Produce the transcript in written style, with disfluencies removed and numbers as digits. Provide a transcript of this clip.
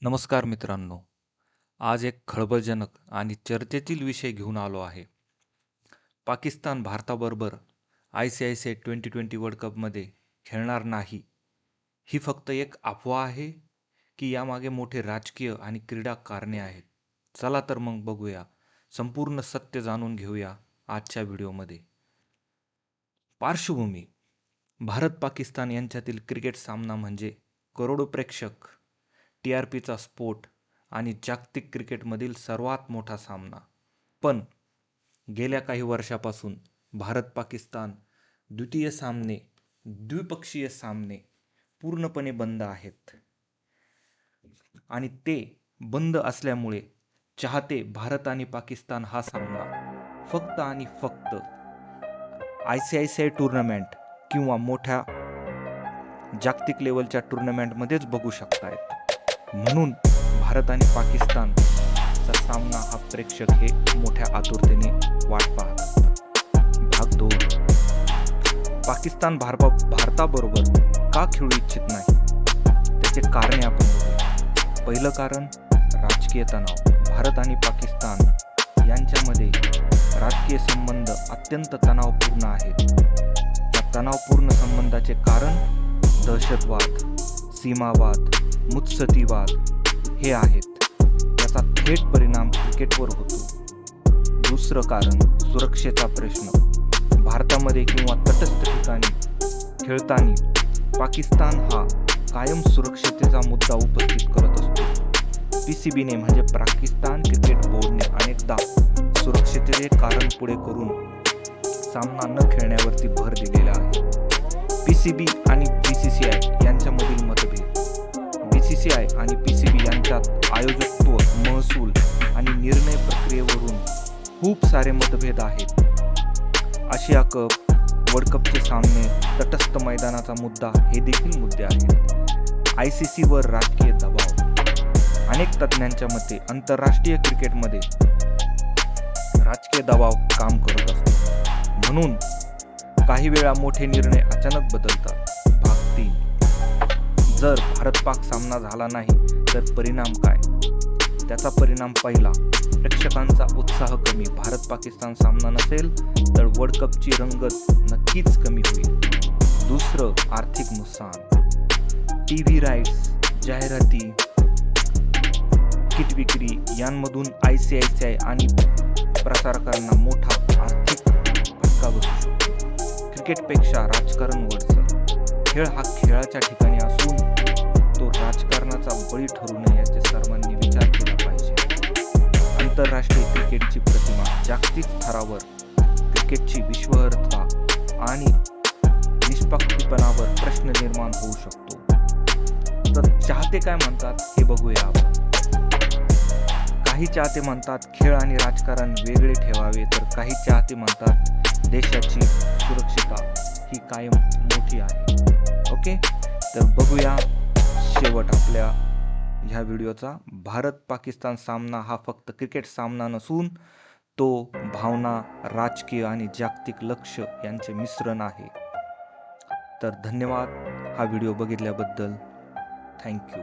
नमस्कार मित्रांनो. आज एक खळबळजनक आणि चर्चेतील विषय घेऊन आलो आहे. पाकिस्तान भारताबरोबर ICC 2020 वर्ल्ड कपमध्ये खेळणार नाही. ही फक्त एक अफवा आहे की यामागे मोठे राजकीय आणि क्रीडा कारणे आहेत? चला तर मग बघूया. संपूर्ण सत्य जाणून घेऊया आजच्या व्हिडिओमध्ये. पार्श्वभूमी: भारत पाकिस्तान यांच्यातील क्रिकेट सामना म्हणजे करोडो प्रेक्षक, TRPचा स्फोट आणि जागतिक क्रिकेटमधील सर्वात मोठा सामना. पण गेल्या काही वर्षापासून भारत-पाकिस्तान द्विपक्षीय सामने पूर्णपणे बंद आहेत. आणि ते बंद असल्यामुळे चाहते भारत आणि पाकिस्तान हा सामना फक्त आणि फक्त ICC टूर्नामेंट किंवा मोठ्या जागतिक लेवलच्या टूर्नामेंटमध्येच बघू शकतायत. म्हणून भारत आणि पाकिस्तानचा सामना हा प्रेक्षक हे मोठ्या आतुरतेने वाट पाहतात. भाग 2. पाकिस्तान भारताबरोबर का खेळू इच्छित नाही, त्याचे कारणे आपण बघूया. पहिलं कारण राजकीय तणाव. भारत आणि पाकिस्तान यांच्यामध्ये राजकीय संबंध अत्यंत तणावपूर्ण आहेत. या तणावपूर्ण संबंधाचे कारण दहशतवाद, सीमावाद, मुत्सद्देवाद हे आहेत. याचा थेट परिणाम क्रिकेटवर होतो. दुसरं कारण सुरक्षेचा प्रश्न. भारतामध्ये किंवा तटस्थ ठिकाणी खेळताना पाकिस्तान हा कायम सुरक्षतेचा मुद्दा उपस्थित करत असतो. PCBने म्हणजे पाकिस्तान क्रिकेट बोर्डने अनेकदा सुरक्षेचे कारण पुढे करून सामना न खेळण्यावरती भर दिलेला आहे. PCB आणि BCCI यांच्यामधील मतभेद. BCCI आणि PCB यांच्यात आयोजकत्व, महसूल आणि निर्णय प्रक्रियेवरून खूप सारे मतभेद आहेत. आशिया कप, वर्ल्ड कपचे सामने, तटस्थ मैदानाचा मुद्दा हे देखील मुद्दे आहेत. ICC वर राजकीय दबाव. अनेक तज्ञांच्या मते आंतरराष्ट्रीय क्रिकेटमध्ये राजकीय दबाव काम करत असतो. म्हणून काही वेळा मोठे निर्णय अचानक बदलतात. भाग 3. जर भारत-पाक सामना झाला नाही तर परिणाम काय? त्याचा परिणाम पहिला, प्रेक्षकांचा उत्साह कमी. भारत-पाकिस्तान सामना नसेल तर वर्ल्ड कपची रंगत नक्कीच कमी होईल. दुसरं, आर्थिक नुकसान. TV राईट्स, जाहिराती, तिकीट विक्री यांमधून ICC आणि प्रसारकांना मोठा आर्थिक फटका बसू शकतो. क्रिकेटपेक्षा राजकारण वरचढ. खेळ हा खेळाच्या ठिकाणी असून तो राजकारणाचा बळी ठरू नये याचे सर्वांनी विचार केला पाहिजे. आंतरराष्ट्रीय क्रिकेटची प्रतिमा. जागतिक स्तरावर क्रिकेटची विश्वासार्हता आणि निष्पक्षपणावर प्रश्न निर्माण होऊ शकतो. तर चाहते काय म्हणतात हे बघूया आपण. काही चाहते म्हणतात खेळ आणि राजकारण वेगळे ठेवावे, तर काही चाहते म्हणतात देशाची सुरक्षितता ही कायम मोठी आहे. ओके, तर बघूया शेवट आपल्या ह्या व्हिडिओचा. भारत-पाकिस्तान सामना हा फक्त क्रिकेट सामना नसून तो भावना, राजकीय आणि जागतिक लक्ष यांचे मिश्रण आहे. तर धन्यवाद हा व्हिडिओ बघितल्याबद्दल. थँक्यू.